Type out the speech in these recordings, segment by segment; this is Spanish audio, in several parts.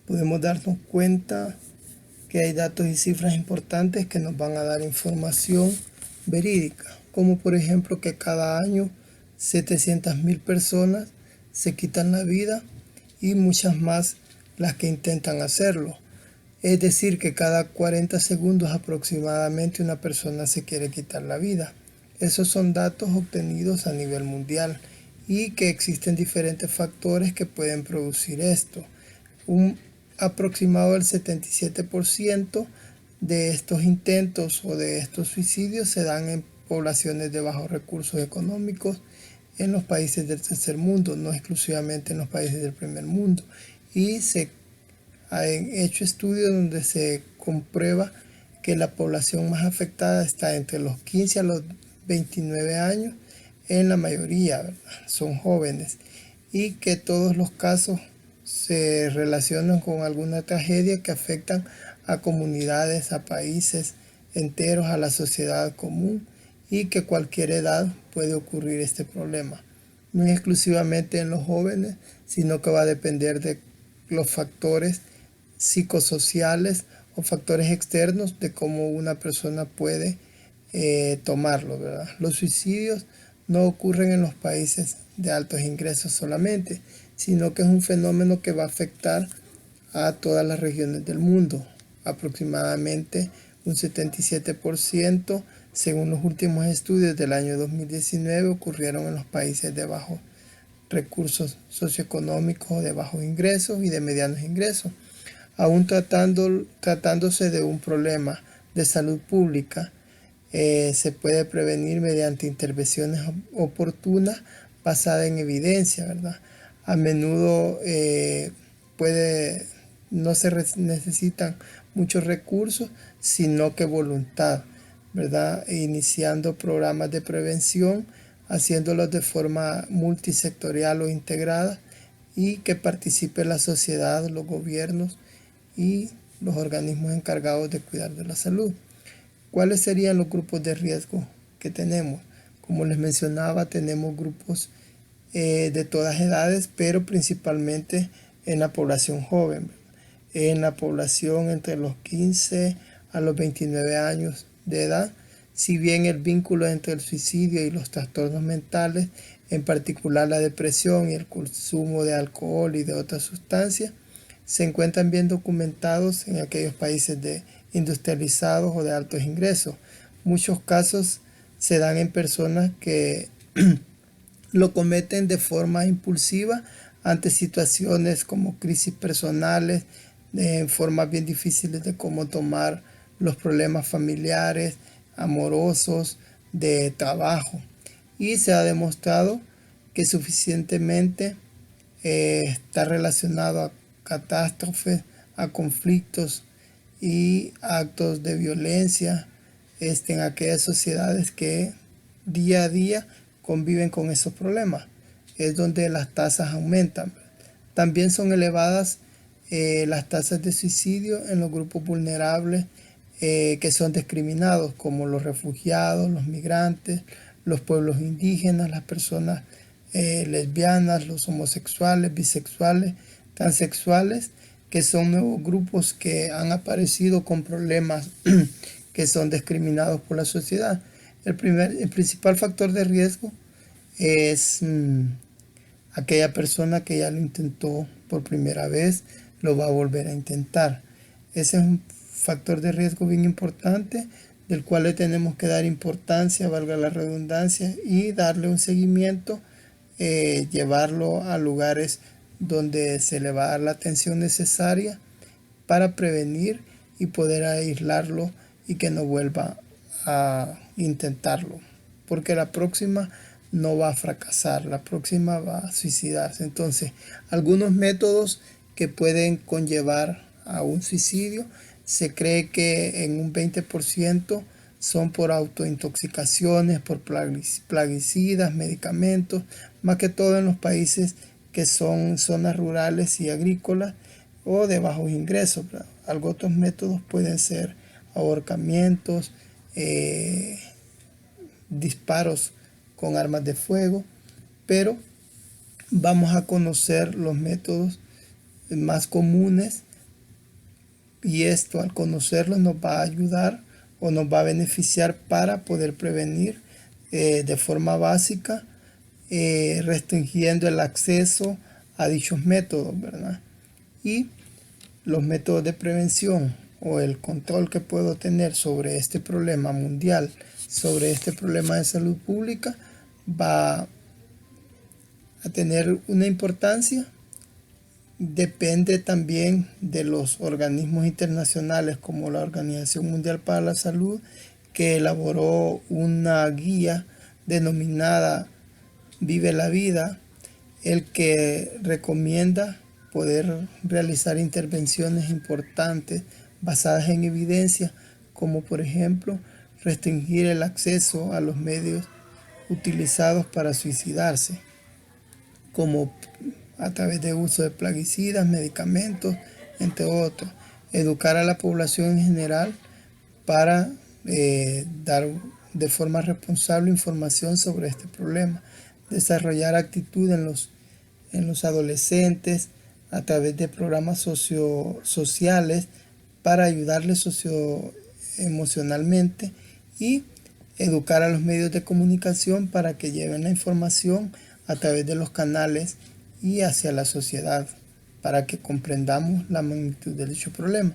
podemos darnos cuenta que hay datos y cifras importantes que nos van a dar información verídica, como por ejemplo que cada año 700.000 personas se quitan la vida y muchas más las que intentan hacerlo. Es decir, que cada 40 segundos aproximadamente una persona se quiere quitar la vida. Esos son datos obtenidos a nivel mundial y que existen diferentes factores que pueden producir esto. Un aproximado del 77% de estos intentos o de estos suicidios se dan en poblaciones de bajos recursos económicos en los países del tercer mundo, no exclusivamente en los países del primer mundo. Y se han hecho estudios donde se comprueba que la población más afectada está entre los 15 a los 29 años, en la mayoría, ¿verdad? Son jóvenes, y que todos los casos se relacionan con alguna tragedia que afectan a comunidades, a países enteros, a la sociedad común, y que cualquier edad puede ocurrir este problema. No es exclusivamente en los jóvenes, sino que va a depender de los factores psicosociales o factores externos de cómo una persona puede tomarlo, ¿verdad? Los suicidios no ocurren en los países de altos ingresos solamente, sino que es un fenómeno que va a afectar a todas las regiones del mundo. Aproximadamente un 77%, según los últimos estudios del año 2019, ocurrieron en los países de bajos recursos socioeconómicos, de bajos ingresos y de medianos ingresos. Aún tratándose de un problema de salud pública, se puede prevenir mediante intervenciones oportunas basadas en evidencia, ¿verdad? A menudo no se necesitan muchos recursos, sino que voluntad, ¿verdad? Iniciando programas de prevención, haciéndolos de forma multisectorial o integrada, y que participe la sociedad, los gobiernos y los organismos encargados de cuidar de la salud. ¿Cuáles serían los grupos de riesgo que tenemos? Como les mencionaba, tenemos grupos de todas edades, pero principalmente en la población joven, en la población entre los 15 a los 29 años de edad. Si bien el vínculo entre el suicidio y los trastornos mentales, en particular la depresión y el consumo de alcohol y de otras sustancias, se encuentran bien documentados en aquellos países industrializados o de altos ingresos. Muchos casos se dan en personas que lo cometen de forma impulsiva ante situaciones como crisis personales, formas bien difíciles de cómo tomar los problemas familiares, amorosos, de trabajo. Y se ha demostrado que suficientemente está relacionado a catástrofes, a conflictos y actos de violencia en aquellas sociedades que día a día conviven con esos problemas. Es donde las tasas aumentan. También son elevadas las tasas de suicidio en los grupos vulnerables que son discriminados, como los refugiados, los migrantes, los pueblos indígenas, las personas lesbianas, los homosexuales, bisexuales, transexuales, que son nuevos grupos que han aparecido con problemas que son discriminados por la sociedad. El principal factor de riesgo es aquella persona que ya lo intentó por primera vez, lo va a volver a intentar. Ese es un factor de riesgo bien importante, del cual le tenemos que dar importancia, valga la redundancia, y darle un seguimiento, llevarlo a lugares donde se le va a dar la atención necesaria para prevenir y poder aislarlo y que no vuelva a intentarlo, porque la próxima no va a fracasar, la próxima va a suicidarse. Entonces, algunos métodos que pueden conllevar a un suicidio, se cree que en un 20% son por autointoxicaciones, por plaguicidas, medicamentos, más que todo en los países que son zonas rurales y agrícolas o de bajos ingresos. Otros métodos pueden ser ahorcamientos, disparos con armas de fuego, pero vamos a conocer los métodos más comunes Y esto, al conocerlo, nos va a ayudar o nos va a beneficiar para poder prevenir de forma básica, restringiendo el acceso a dichos métodos, ¿verdad? Y los métodos de prevención o el control que puedo tener sobre este problema mundial, sobre este problema de salud pública, va a tener una importancia. Depende también de los organismos internacionales como la Organización Mundial para la Salud, que elaboró una guía denominada Vive la Vida, el que recomienda poder realizar intervenciones importantes basadas en evidencia, como por ejemplo restringir el acceso a los medios utilizados para suicidarse, como a través de uso de plaguicidas, medicamentos, entre otros. Educar a la población en general para dar de forma responsable información sobre este problema. Desarrollar actitud en los adolescentes a través de programas sociales para ayudarles socioemocionalmente y educar a los medios de comunicación para que lleven la información a través de los canales y hacia la sociedad para que comprendamos la magnitud de dicho problema.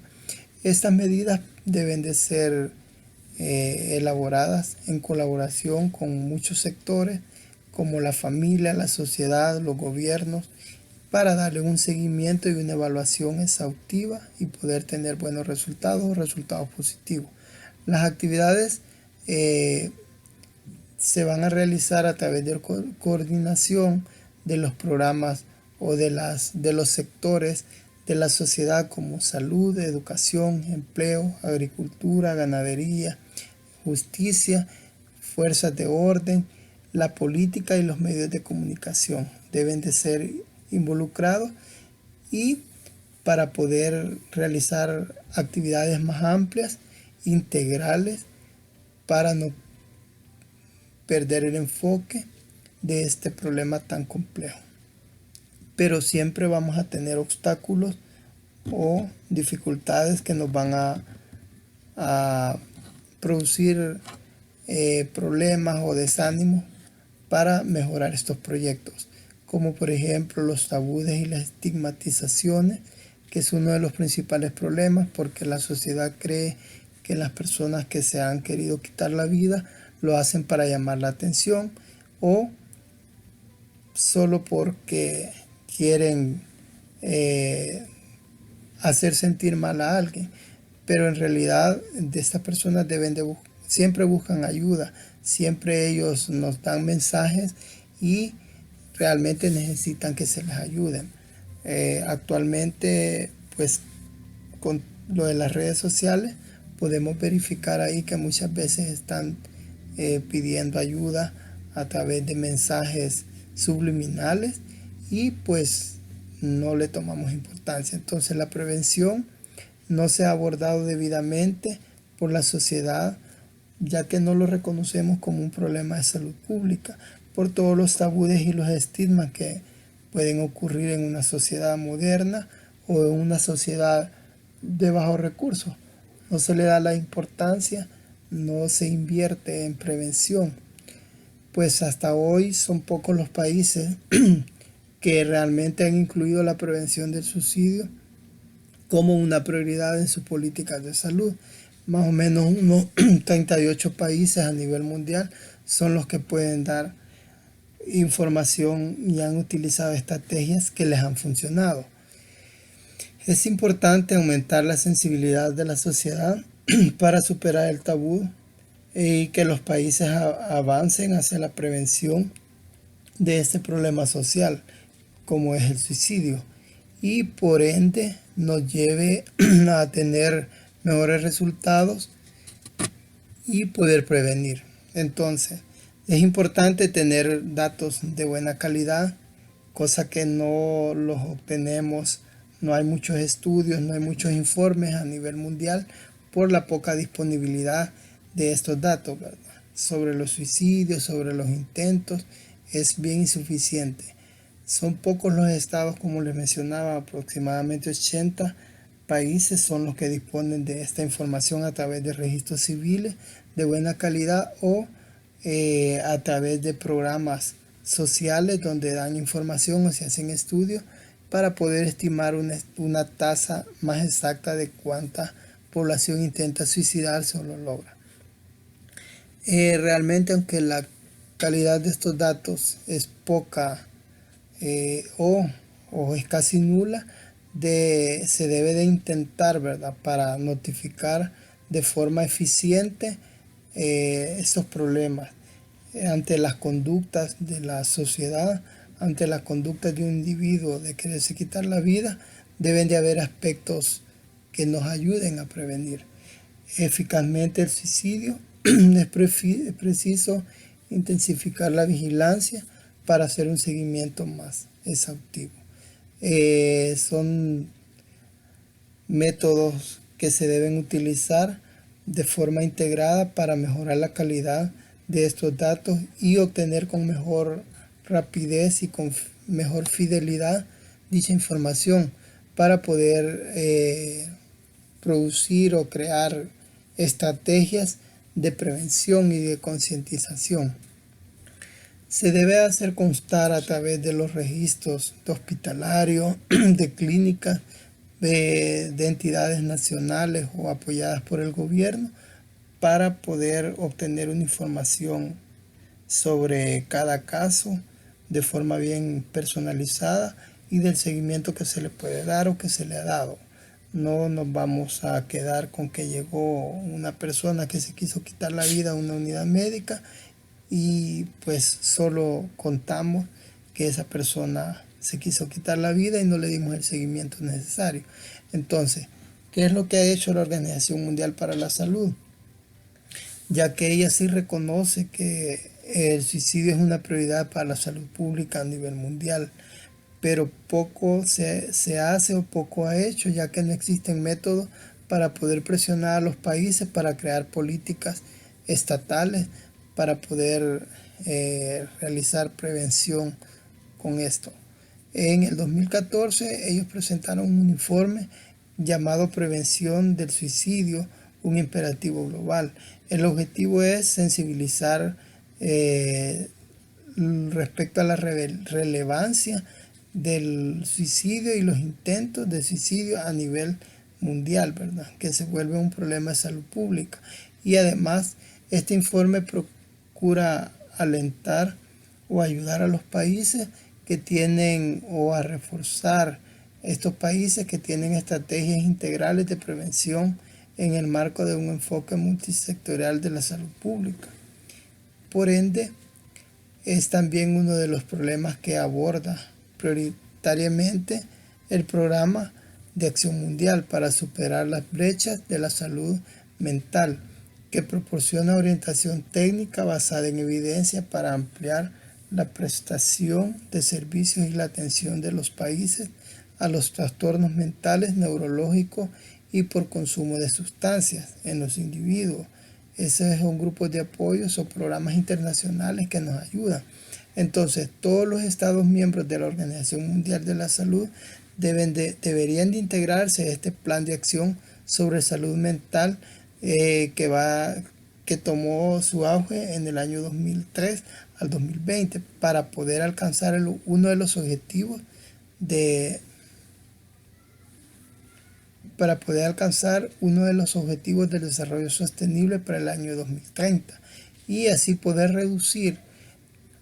Estas medidas deben de ser elaboradas en colaboración con muchos sectores como la familia, la sociedad, los gobiernos, para darle un seguimiento y una evaluación exhaustiva y poder tener buenos resultados positivos. Las actividades se van a realizar a través de coordinación de los programas o de los sectores de la sociedad como salud, educación, empleo, agricultura, ganadería, justicia, fuerzas de orden, la política y los medios de comunicación deben de ser involucrados y para poder realizar actividades más amplias, integrales, para no perder el enfoque de este problema tan complejo. Pero siempre vamos a tener obstáculos o dificultades que nos van a producir problemas o desánimos para mejorar estos proyectos, como por ejemplo los tabúes y las estigmatizaciones, que es uno de los principales problemas porque la sociedad cree que las personas que se han querido quitar la vida lo hacen para llamar la atención o solo porque quieren hacer sentir mal a alguien, pero en realidad de estas personas siempre buscan ayuda, siempre ellos nos dan mensajes y realmente necesitan que se les ayuden. Actualmente, pues con lo de las redes sociales, podemos verificar ahí que muchas veces están pidiendo ayuda a través de mensajes subliminales y pues no le tomamos importancia. Entonces la prevención no se ha abordado debidamente por la sociedad, ya que no lo reconocemos como un problema de salud pública, por todos los tabúes y los estigmas que pueden ocurrir en una sociedad moderna o en una sociedad de bajos recursos. No se le da la importancia, no se invierte en prevención. Pues hasta hoy son pocos los países que realmente han incluido la prevención del suicidio como una prioridad en sus políticas de salud. Más o menos unos 38 países a nivel mundial son los que pueden dar información y han utilizado estrategias que les han funcionado. Es importante aumentar la sensibilidad de la sociedad para superar el tabú y que los países avancen hacia la prevención de este problema social, como es el suicidio, y por ende nos lleve a tener mejores resultados y poder prevenir. Entonces, es importante tener datos de buena calidad, cosa que no los obtenemos, no hay muchos estudios, no hay muchos informes a nivel mundial por la poca disponibilidad de estos datos, ¿verdad? Sobre los suicidios, sobre los intentos, es bien insuficiente. Son pocos los estados, como les mencionaba, aproximadamente 80, países son los que disponen de esta información a través de registros civiles de buena calidad o a través de programas sociales donde dan información o se hacen estudios para poder estimar una tasa más exacta de cuánta población intenta suicidarse o lo logra. Realmente, aunque la calidad de estos datos es poca o es casi nula, se debe de intentar, ¿verdad?, para notificar de forma eficiente estos problemas ante las conductas de la sociedad, ante las conductas de un individuo de quererse quitar la vida. Deben de haber aspectos que nos ayuden a prevenir eficazmente el suicidio. Es preciso intensificar la vigilancia para hacer un seguimiento más exhaustivo. Son métodos que se deben utilizar de forma integrada para mejorar la calidad de estos datos y obtener con mejor rapidez y con mejor fidelidad dicha información para poder producir o crear estrategias de prevención y de concientización. Se debe hacer constar a través de los registros de hospitalarios, de clínicas, de entidades nacionales o apoyadas por el gobierno para poder obtener una información sobre cada caso de forma bien personalizada y del seguimiento que se le puede dar o que se le ha dado. No nos vamos a quedar con que llegó una persona que se quiso quitar la vida a una unidad médica y pues solo contamos que esa persona se quiso quitar la vida y no le dimos el seguimiento necesario. Entonces, ¿qué es lo que ha hecho la Organización Mundial para la Salud? Ya que ella sí reconoce que el suicidio es una prioridad para la salud pública a nivel mundial, pero poco se hace o poco ha hecho, ya que no existen métodos para poder presionar a los países para crear políticas estatales para poder realizar prevención con esto. En el 2014 ellos presentaron un informe llamado Prevención del Suicidio, un imperativo global. El objetivo es sensibilizar respecto a la relevancia del suicidio y los intentos de suicidio a nivel mundial, ¿verdad?, que se vuelve un problema de salud pública. Y además, este informe procura alentar o ayudar a los países que tienen o a reforzar estos países que tienen estrategias integrales de prevención en el marco de un enfoque multisectorial de la salud pública. Por ende, es también uno de los problemas que aborda prioritariamente el Programa de Acción Mundial para superar las brechas de la salud mental, que proporciona orientación técnica basada en evidencia para ampliar la prestación de servicios y la atención de los países a los trastornos mentales, neurológicos y por consumo de sustancias en los individuos. Ese es un grupo de apoyos o programas internacionales que nos ayudan. Entonces, todos los Estados miembros de la Organización Mundial de la Salud deberían de integrarse a este plan de acción sobre salud mental que tomó su auge en el año 2003 al 2020 para poder alcanzar uno de los objetivos del desarrollo sostenible para el año 2030 y así poder reducir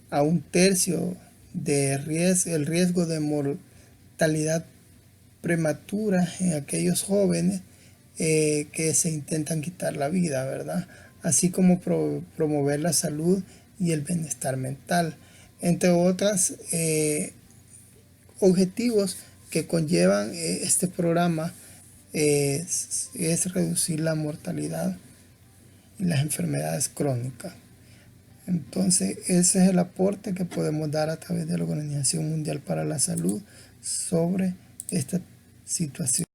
a 1/3 el riesgo de mortalidad prematura en aquellos jóvenes que se intentan quitar la vida, ¿verdad? Así como promover la salud y el bienestar mental, entre otros objetivos que conllevan este programa. Es reducir la mortalidad y las enfermedades crónicas. Entonces, ese es el aporte que podemos dar a través de la Organización Mundial para la Salud sobre esta situación.